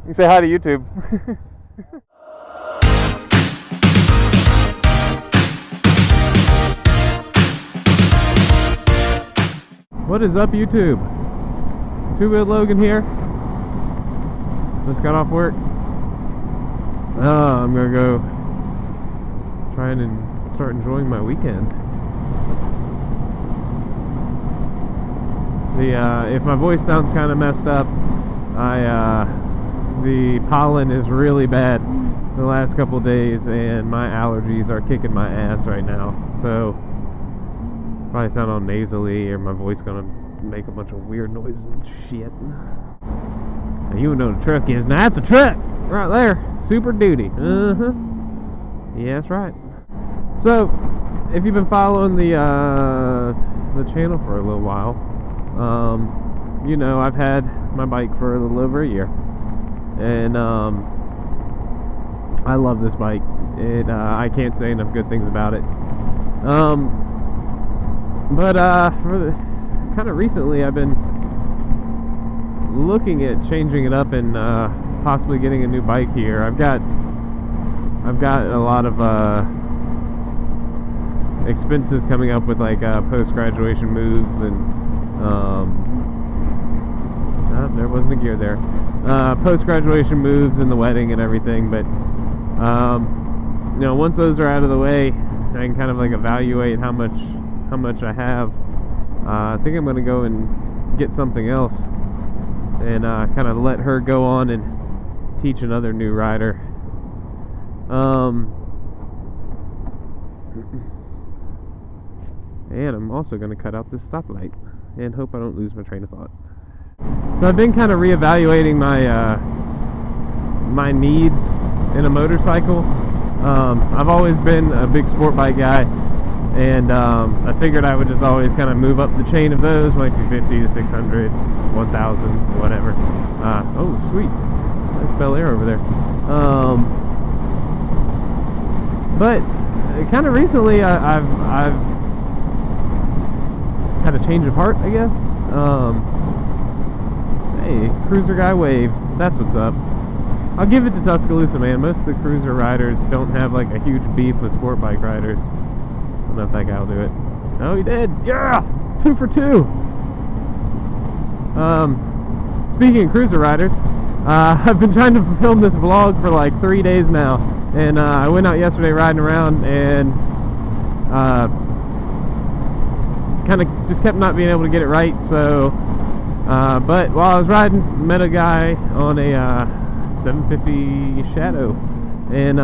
You say hi to YouTube. What is up, YouTube? Two-Wheel Logan here. Just got off work. I'm gonna go try and start enjoying my weekend. If my voice sounds kind of messed up, the pollen is really bad the last couple days, and my allergies are kicking my ass right now. So probably sound all nasally, or my voice gonna make a bunch of weird noises and shit. Now, you know what a truck is. Now that's a truck right there. Super Duty. Yeah, that's right. So if you've been following the channel for a little while, you know I've had my bike for a little over a year, and I love this bike. I can't say enough good things about it. But for the kind of recently, I've been looking at changing it up and possibly getting a new bike here. I've got a lot of expenses coming up with, like post-graduation moves, and there wasn't a gear there. Post-graduation moves and the wedding and everything. But you know, once those are out of the way, I can kind of like evaluate how much I have. I think I'm going to go and get something else and kind of let her go on and teach another new rider. And I'm also going to cut out this stoplight and hope I don't lose my train of thought. So I've been kind of reevaluating my needs in a motorcycle. I've always been a big sport bike guy, and I figured I would just always kind of move up the chain of those, like 250 to 600, 1000, whatever. Oh, sweet. Nice Bel Air over there. But kind of recently, I've had a change of heart, I guess. Hey, cruiser guy waved. That's what's up. I'll give it to Tuscaloosa, man. Most of the cruiser riders don't have like a huge beef with sport bike riders. I don't know if that guy will do it. Oh, he did. Yeah, 2 for 2. Speaking of cruiser riders, I've been trying to film this vlog for like 3 days now, and I went out yesterday riding around, and kind of just kept not being able to get it right. So but while I was riding, met a guy on a 750 Shadow, and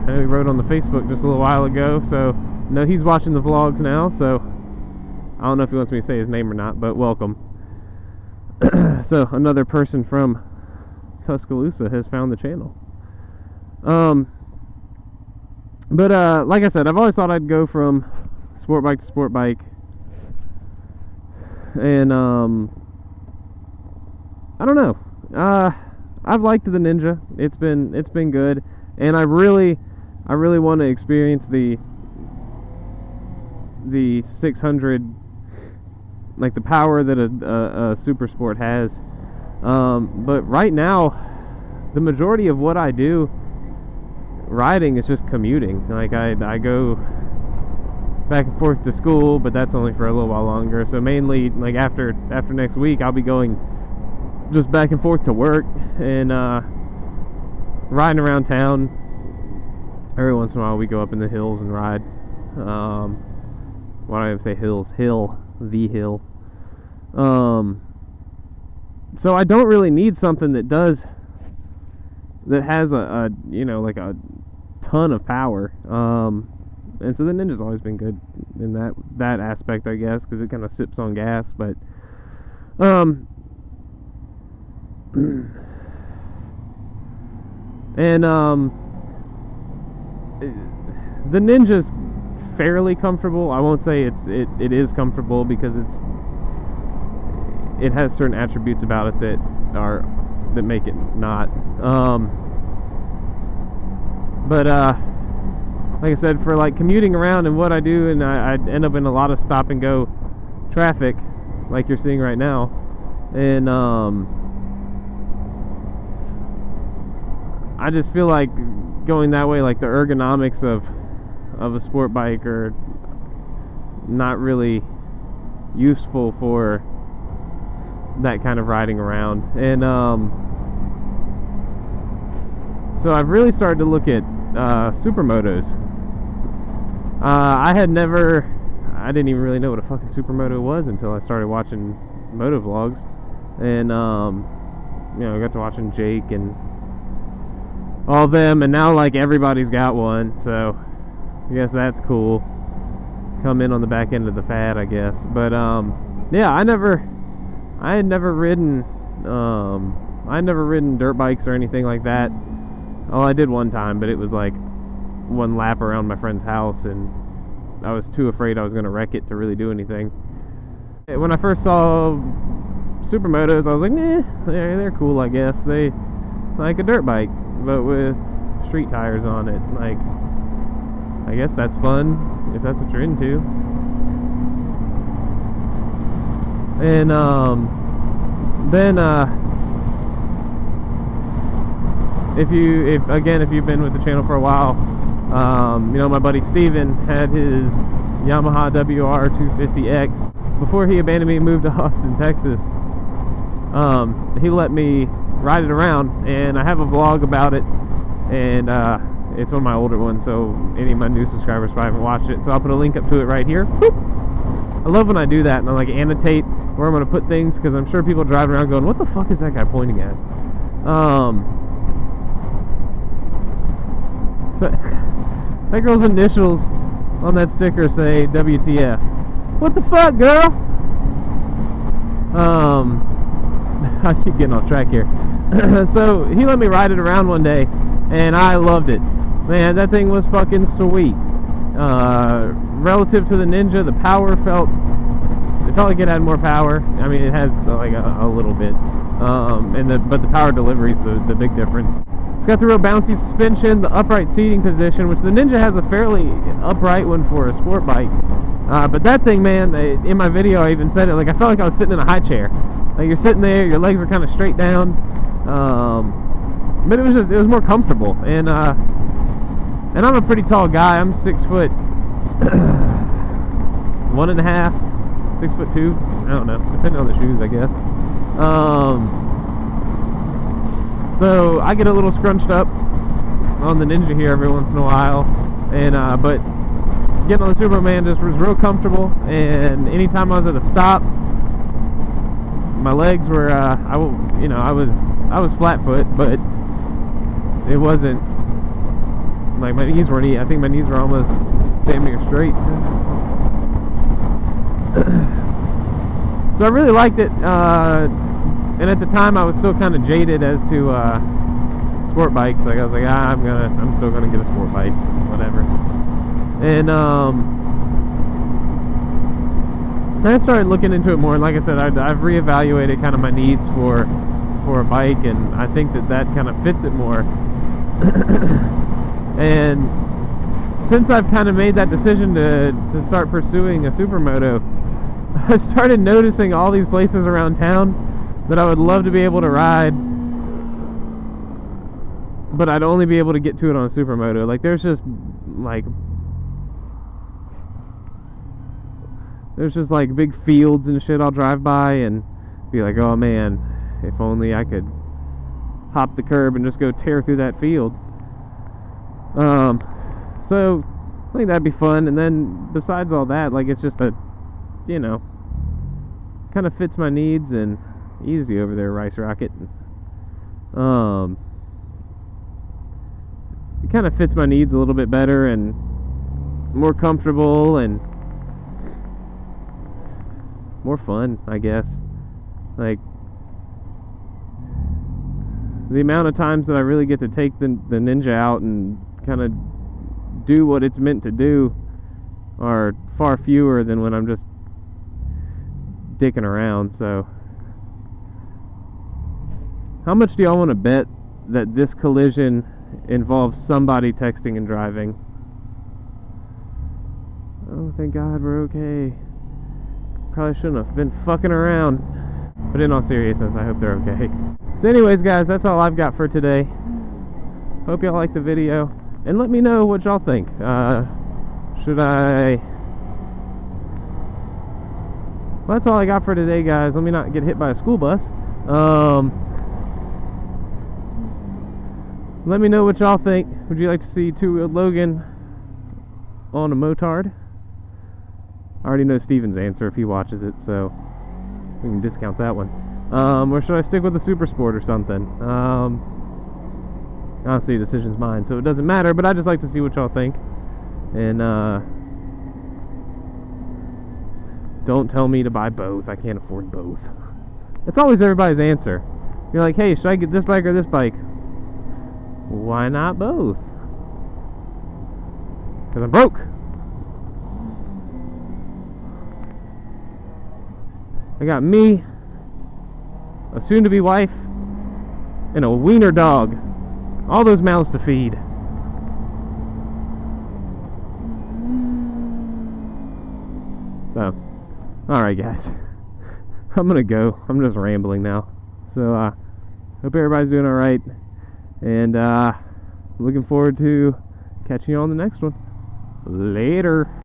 he wrote on the Facebook just a little while ago, so no, he's watching the vlogs now, so I don't know if he wants me to say his name or not, but welcome. So another person from Tuscaloosa has found the channel. But like I said, I've always thought I'd go from sport bike to sport bike, and I don't know. I've liked the Ninja. It's been good, and I really want to experience the 600, like the power that a Super Sport has. But right now, the majority of what I do riding is just commuting. Like I go back and forth to school, but that's only for a little while longer. So mainly, like after next week, I'll be going just back and forth to work, and riding around town. Every once in a while we go up in the hills and ride. Why do I even say hills? The hill. So I don't really need something that has a you know, like a ton of power. And so the Ninja's always been good in that aspect, I guess, because it kind of sips on gas. But and the Ninja's fairly comfortable. I won't say it is comfortable, because it has certain attributes about it that make it not. But like I said, for like commuting around and what I do, and I end up in a lot of stop and go traffic, like you're seeing right now, and I just feel like going that way, like the ergonomics of a sport bike are not really useful for that kind of riding around. And so I've really started to look at Supermotos. I didn't even really know what a fucking Supermoto was until I started watching moto vlogs. And I got to watching Jake and all them, and now like everybody's got one, so I guess that's cool. Come in on the back end of the fad, I guess. But yeah, I had never ridden dirt bikes or anything like that. Oh, I did one time, but it was like one lap around my friend's house, and I was too afraid I was going to wreck it to really do anything. When I first saw Supermotos, I was like, nah, they're cool, I guess. They like a dirt bike, but with street tires on it. Like, I guess that's fun if that's what you're into. And then if you've been with the channel for a while, my buddy Steven had his Yamaha WR250X before he abandoned me and moved to Austin, Texas. He let me ride it around, and I have a vlog about it, and it's one of my older ones, so any of my new subscribers probably haven't watched it, so I'll put a link up to it right here. Boop. I love when I do that, and I like annotate where I'm going to put things, because I'm sure people are driving around going, what the fuck is that guy pointing at? So that girl's initials on that sticker say WTF. What the fuck, girl? I keep getting off track here. So he let me ride it around one day, and I loved it. Man, that thing was fucking sweet. Relative to the Ninja, the power felt like it had more power. I mean, it has like a little bit, but the power delivery is the big difference. It's got the real bouncy suspension, the upright seating position, which the Ninja has a fairly upright one for a sport bike. But that thing, man, in my video I even said it, like I felt like I was sitting in a high chair. Like you're sitting there, your legs are kind of straight down, but it was more comfortable. And I'm a pretty tall guy. I'm 6 foot 1.5, 6'2". I don't know, depending on the shoes, I guess. So I get a little scrunched up on the Ninja here every once in a while, and but getting on the Superman just was real comfortable. And anytime I was at a stop, my legs were I was flat foot, but it wasn't like my knees weren't. I think my knees were almost damn near straight. So I really liked it, and at the time I was still kind of jaded as to sport bikes. Like I was like, I'm still gonna get a sport bike, whatever. And I started looking into it more, and like I said, I've reevaluated kind of my needs for a bike, and I think that kind of fits it more. And since I've kind of made that decision to start pursuing a Supermoto, I started noticing all these places around town that I would love to be able to ride, but I'd only be able to get to it on a Supermoto. Like there's just big fields and shit I'll drive by and be like, oh man, if only I could hop the curb and just go tear through that field. So I think that'd be fun. And then besides all that, like it's just kind of fits my needs, and easy over there, Rice Rocket. It kind of fits my needs a little bit better and more comfortable and more fun, I guess. Like the amount of times that I really get to take the Ninja out and kind of do what it's meant to do are far fewer than when I'm just dicking around. So how much do y'all want to bet that this collision involves somebody texting and driving? Oh, thank God we're okay. Probably shouldn't have been fucking around. But in all seriousness, I hope they're okay. So anyways, guys, that's all I've got for today. Hope y'all liked the video, and let me know what y'all think. Should I... Well, that's all I got for today, guys. Let me not get hit by a school bus. Let me know what y'all think. Would you like to see two-wheeled Logan on a motard? I already know Steven's answer if he watches it, so we can discount that one. Or should I stick with a Super Sport or something? Honestly, decision's mine, so it doesn't matter, but I just like to see what y'all think. And don't tell me to buy both. I can't afford both. It's always everybody's answer. You're like, hey, should I get this bike or this bike? Why not both? Because I'm broke. I got me, a soon-to-be wife, and a wiener dog. All those mouths to feed. So, alright guys. I'm gonna go. I'm just rambling now. So, hope everybody's doing alright. And, looking forward to catching you on the next one. Later.